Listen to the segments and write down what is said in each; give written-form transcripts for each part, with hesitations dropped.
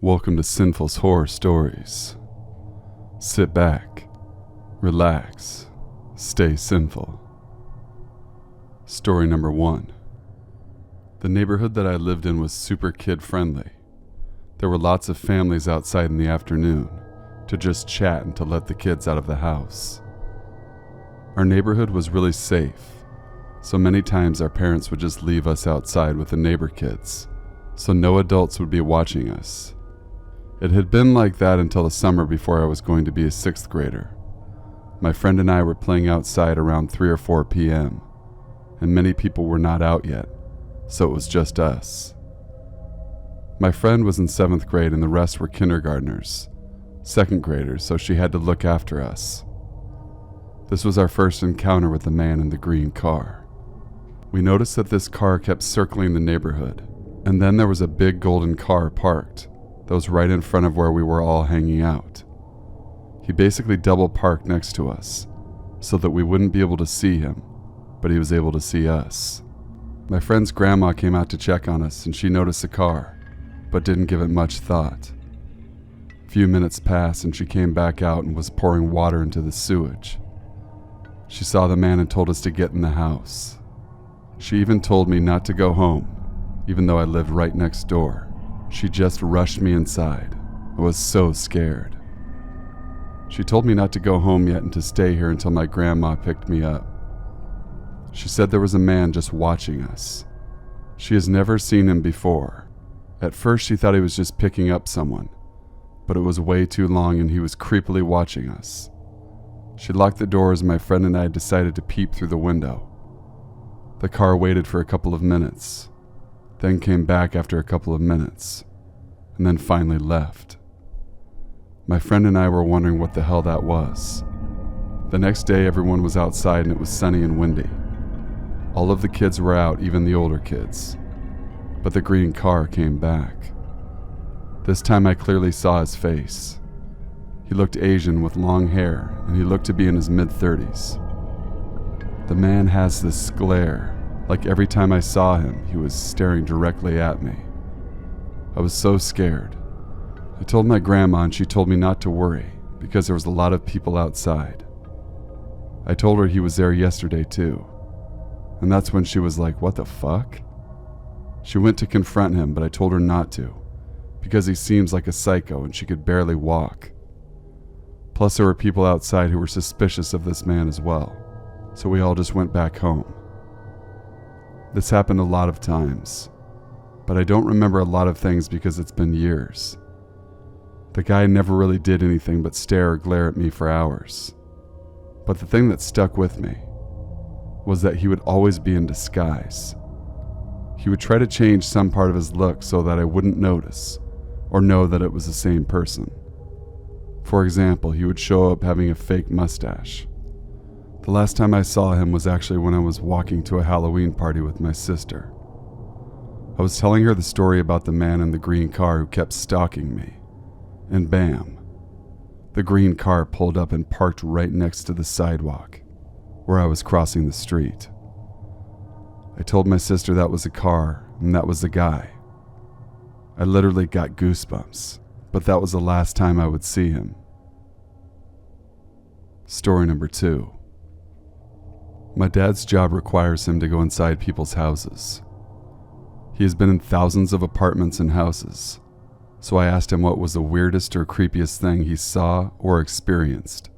Welcome to Sinful's Horror Stories. Sit back, relax, stay sinful. Story number 1. The neighborhood that I lived in was super kid-friendly. There were lots of families outside in the afternoon to just chat and to let the kids out of the house. Our neighborhood was really safe, so many times our parents would just leave us outside with the neighbor kids, so no adults would be watching us. It had been like that until the summer before I was going to be a 6th grader. My friend and I were playing outside around 3 or 4 p.m., and many people were not out yet, so it was just us. My friend was in 7th grade and the rest were kindergartners, 2nd graders, so she had to look after us. This was our first encounter with the man in the green car. We noticed that this car kept circling the neighborhood, and then there was a big golden car parked that was right in front of where we were all hanging out. He basically double parked next to us so that we wouldn't be able to see him, but he was able to see us. My friend's grandma came out to check on us and she noticed the car, but didn't give it much thought. A few minutes passed and she came back out and was pouring water into the sewage. She saw the man and told us to get in the house. She even told me not to go home, even though I lived right next door. She just rushed me inside. I was so scared. She told me not to go home yet and to stay here until my grandma picked me up. She said there was a man just watching us. She has never seen him before. At first she thought he was just picking up someone, but it was way too long and he was creepily watching us. She locked the door as my friend and I decided to peep through the window. The car waited for a couple of minutes, then came back after a couple of minutes, and then finally left. My friend and I were wondering what the hell that was. The next day everyone was outside and it was sunny and windy. All of the kids were out, even the older kids. But the green car came back. This time I clearly saw his face. He looked Asian with long hair, and he looked to be in his mid-30s. The man has this glare. Like every time I saw him, he was staring directly at me. I was so scared. I told my grandma and she told me not to worry because there was a lot of people outside. I told her he was there yesterday too. And that's when she was like, "What the fuck?" She went to confront him, but I told her not to because he seems like a psycho and she could barely walk. Plus there were people outside who were suspicious of this man as well, so we all just went back home. This happened a lot of times, but I don't remember a lot of things because it's been years. The guy never really did anything but stare or glare at me for hours. But the thing that stuck with me was that he would always be in disguise. He would try to change some part of his look so that I wouldn't notice or know that it was the same person. For example, he would show up having a fake mustache. The last time I saw him was actually when I was walking to a Halloween party with my sister. I was telling her the story about the man in the green car who kept stalking me, and bam, the green car pulled up and parked right next to the sidewalk where I was crossing the street. I told my sister that was a car and that was the guy. I literally got goosebumps, but that was the last time I would see him. Story number 2. My dad's job requires him to go inside people's houses. He has been in thousands of apartments and houses, so I asked him what was the weirdest or creepiest thing he saw or experienced.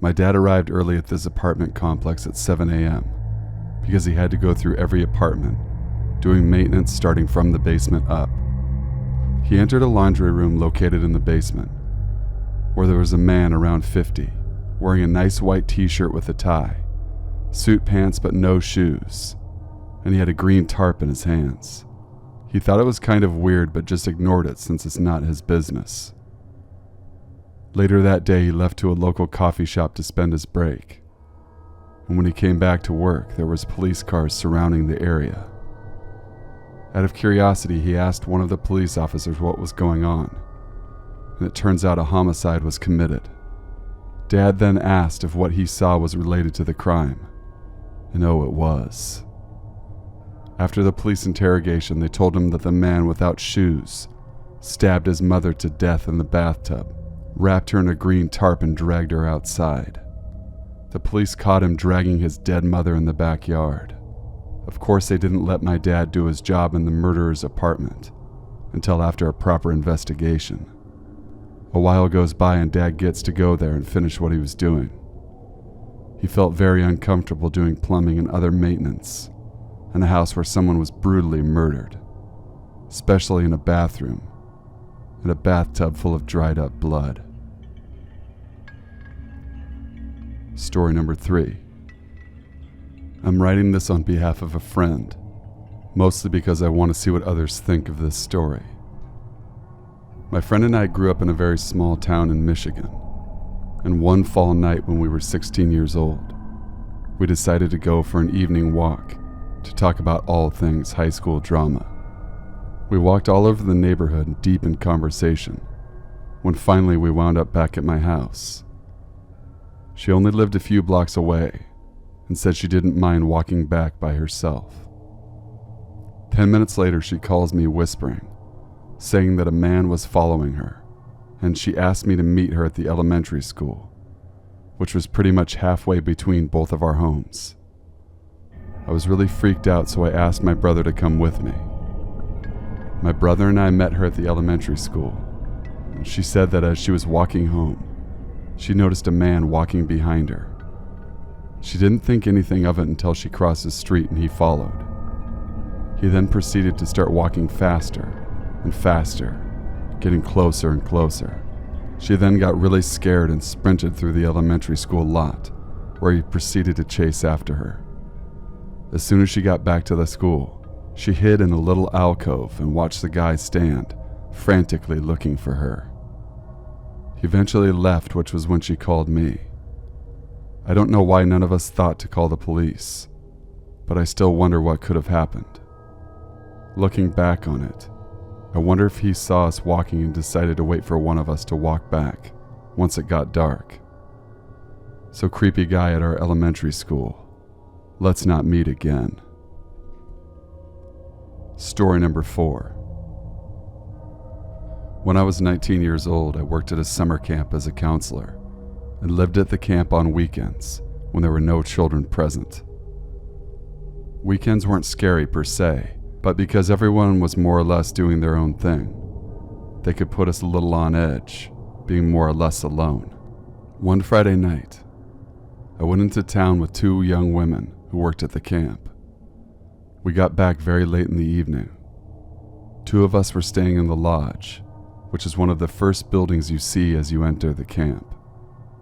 My dad arrived early at this apartment complex at 7 a.m. because he had to go through every apartment, doing maintenance starting from the basement up. He entered a laundry room located in the basement, where there was a man around 50, wearing a nice white t-shirt with a tie, suit pants but no shoes, and he had a green tarp in his hands. He thought it was kind of weird but just ignored it since it's not his business. Later that day he left to a local coffee shop to spend his break, and when he came back to work there was police cars surrounding the area. Out of curiosity he asked one of the police officers what was going on, and it turns out a homicide was committed. Dad then asked if what he saw was related to the crime, and oh, it was. After the police interrogation, they told him that the man without shoes stabbed his mother to death in the bathtub, wrapped her in a green tarp and dragged her outside. The police caught him dragging his dead mother in the backyard. Of course, they didn't let my dad do his job in the murderer's apartment until after a proper investigation. A while goes by and Dad gets to go there and finish what he was doing. He felt very uncomfortable doing plumbing and other maintenance in a house where someone was brutally murdered, especially in a bathroom, in a bathtub full of dried up blood. Story number 3. I'm writing this on behalf of a friend, mostly because I want to see what others think of this story. My friend and I grew up in a very small town in Michigan, and one fall night when we were 16 years old, we decided to go for an evening walk to talk about all things high school drama. We walked all over the neighborhood deep in conversation, when finally we wound up back at my house. She only lived a few blocks away, and said she didn't mind walking back by herself. 10 minutes later, she calls me whispering, saying that a man was following her, and she asked me to meet her at the elementary school, which was pretty much halfway between both of our homes. I was really freaked out, so I asked my brother to come with me. My brother and I met her at the elementary school, and she said that as she was walking home, she noticed a man walking behind her. She didn't think anything of it until she crossed the street and he followed. He then proceeded to start walking faster and faster, getting closer and closer. She then got really scared and sprinted through the elementary school lot, where he proceeded to chase after her. As soon as she got back to the school, she hid in a little alcove and watched the guy stand, frantically looking for her. He eventually left, which was when she called me. I don't know why none of us thought to call the police, but I still wonder what could have happened. Looking back on it, I wonder if he saw us walking and decided to wait for one of us to walk back once it got dark. So creepy guy at our elementary school, let's not meet again. Story number 4. When I was 19 years old, I worked at a summer camp as a counselor and lived at the camp on weekends when there were no children present. Weekends weren't scary per se, but because everyone was more or less doing their own thing, they could put us a little on edge, being more or less alone. One Friday night, I went into town with 2 young women who worked at the camp. We got back very late in the evening. 2 of us were staying in the lodge, which is one of the first buildings you see as you enter the camp,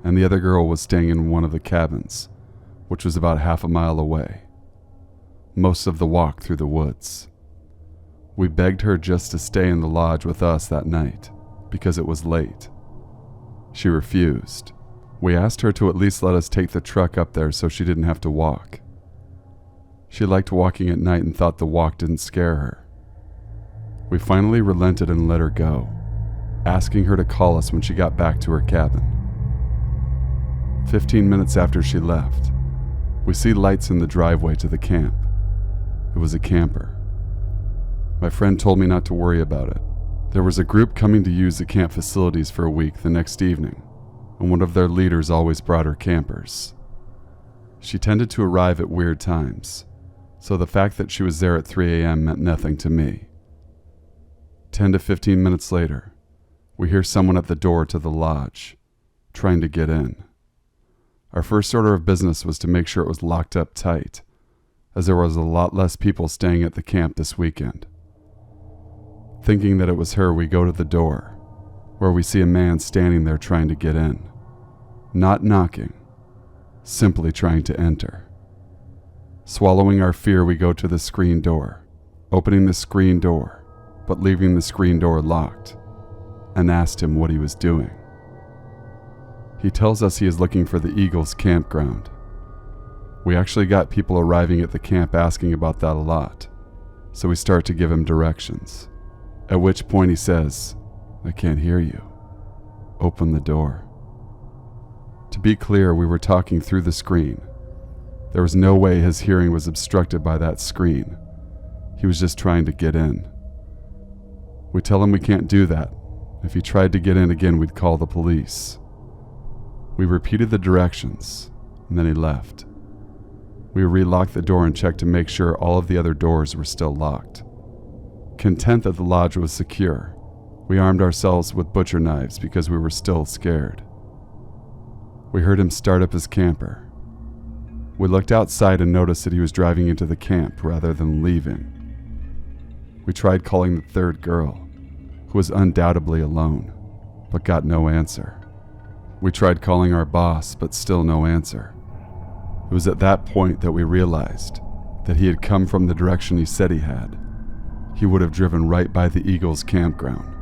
and the other girl was staying in one of the cabins, which was about half a mile away, most of the walk through the woods. We begged her just to stay in the lodge with us that night, because it was late. She refused. We asked her to at least let us take the truck up there so she didn't have to walk. She liked walking at night and thought the walk didn't scare her. We finally relented and let her go, asking her to call us when she got back to her cabin. 15 minutes after she left, we see lights in the driveway to the camp. It was a camper. My friend told me not to worry about it. There was a group coming to use the camp facilities for a week the next evening, and one of their leaders always brought her campers. She tended to arrive at weird times, so the fact that she was there at 3 a.m. meant nothing to me. 10 to 15 minutes later, we hear someone at the door to the lodge, trying to get in. Our first order of business was to make sure it was locked up tight, as there was a lot less people staying at the camp this weekend. Thinking that it was her, we go to the door, where we see a man standing there trying to get in. Not knocking, simply trying to enter. Swallowing our fear, we go to the screen door, opening the screen door, but leaving the screen door locked, and asked him what he was doing. He tells us he is looking for the Eagles campground. We actually got people arriving at the camp asking about that a lot, so we start to give him directions. At which point he says, "I can't hear you. Open the door." To be clear, we were talking through the screen. There was no way his hearing was obstructed by that screen. He was just trying to get in. We tell him we can't do that. If he tried to get in again, we'd call the police. We repeated the directions, and then he left. We relocked the door and checked to make sure all of the other doors were still locked. Content that the lodge was secure, we armed ourselves with butcher knives because we were still scared. We heard him start up his camper. We looked outside and noticed that he was driving into the camp rather than leaving. We tried calling the third girl, who was undoubtedly alone, but got no answer. We tried calling our boss, but still no answer. It was at that point that we realized that he had come from the direction he said he had. He would have driven right by the Eagles campground.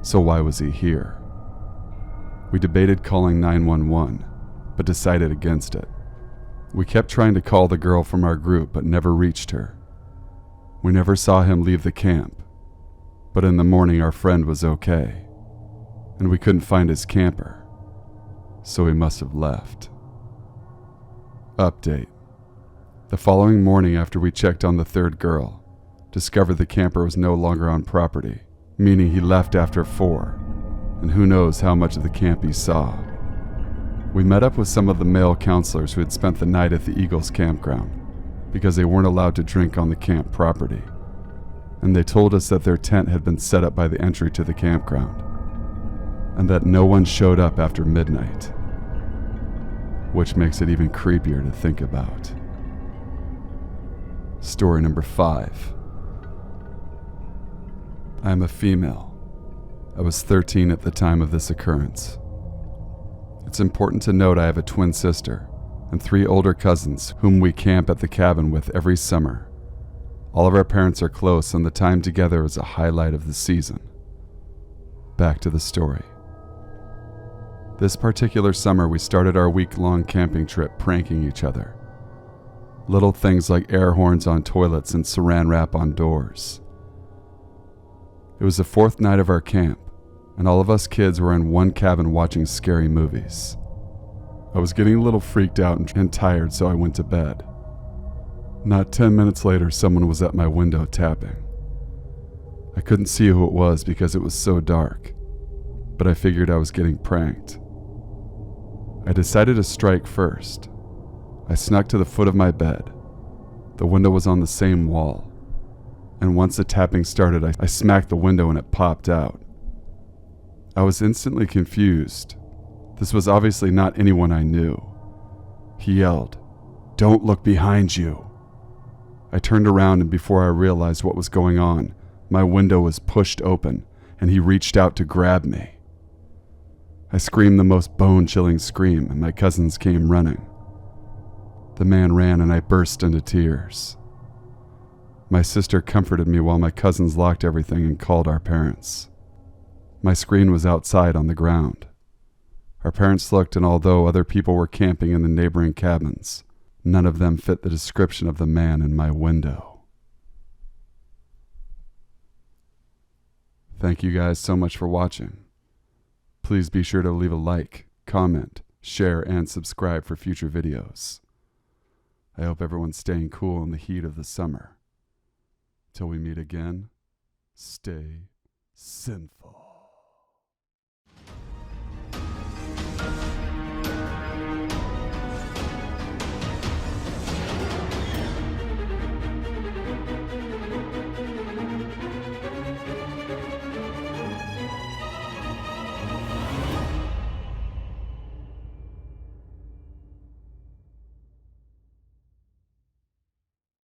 So why was he here? We debated calling 911, but decided against it. We kept trying to call the girl from our group, but never reached her. We never saw him leave the camp, but in the morning our friend was okay, and we couldn't find his camper, so he must have left. Update. The following morning, after we checked on the third girl, discovered the camper was no longer on property, meaning he left after 4, and who knows how much of the camp he saw. We met up with some of the male counselors who had spent the night at the Eagles campground because they weren't allowed to drink on the camp property, and they told us that their tent had been set up by the entry to the campground, and that no one showed up after midnight, which makes it even creepier to think about. Story number 5. I am a female. I was 13 at the time of this occurrence. It's important to note I have a twin sister and 3 older cousins whom we camp at the cabin with every summer. All of our parents are close, and the time together is a highlight of the season. Back to the story. This particular summer, we started our week-long camping trip pranking each other. Little things like air horns on toilets and saran wrap on doors. It was the 4th night of our camp, and all of us kids were in one cabin watching scary movies. I was getting a little freaked out and tired, so I went to bed. Not 10 minutes later, someone was at my window tapping. I couldn't see who it was because it was so dark, but I figured I was getting pranked. I decided to strike first. I snuck to the foot of my bed. The window was on the same wall, and once the tapping started, I smacked the window and it popped out. I was instantly confused. This was obviously not anyone I knew. He yelled, "Don't look behind you." I turned around, and before I realized what was going on, my window was pushed open and he reached out to grab me. I screamed the most bone-chilling scream, and my cousins came running. The man ran and I burst into tears. My sister comforted me while my cousins locked everything and called our parents. My screen was outside on the ground. Our parents looked, and although other people were camping in the neighboring cabins, none of them fit the description of the man in my window. Thank you guys so much for watching. Please be sure to leave a like, comment, share, and subscribe for future videos. I hope everyone's staying cool in the heat of the summer. Till we meet again, stay sinful.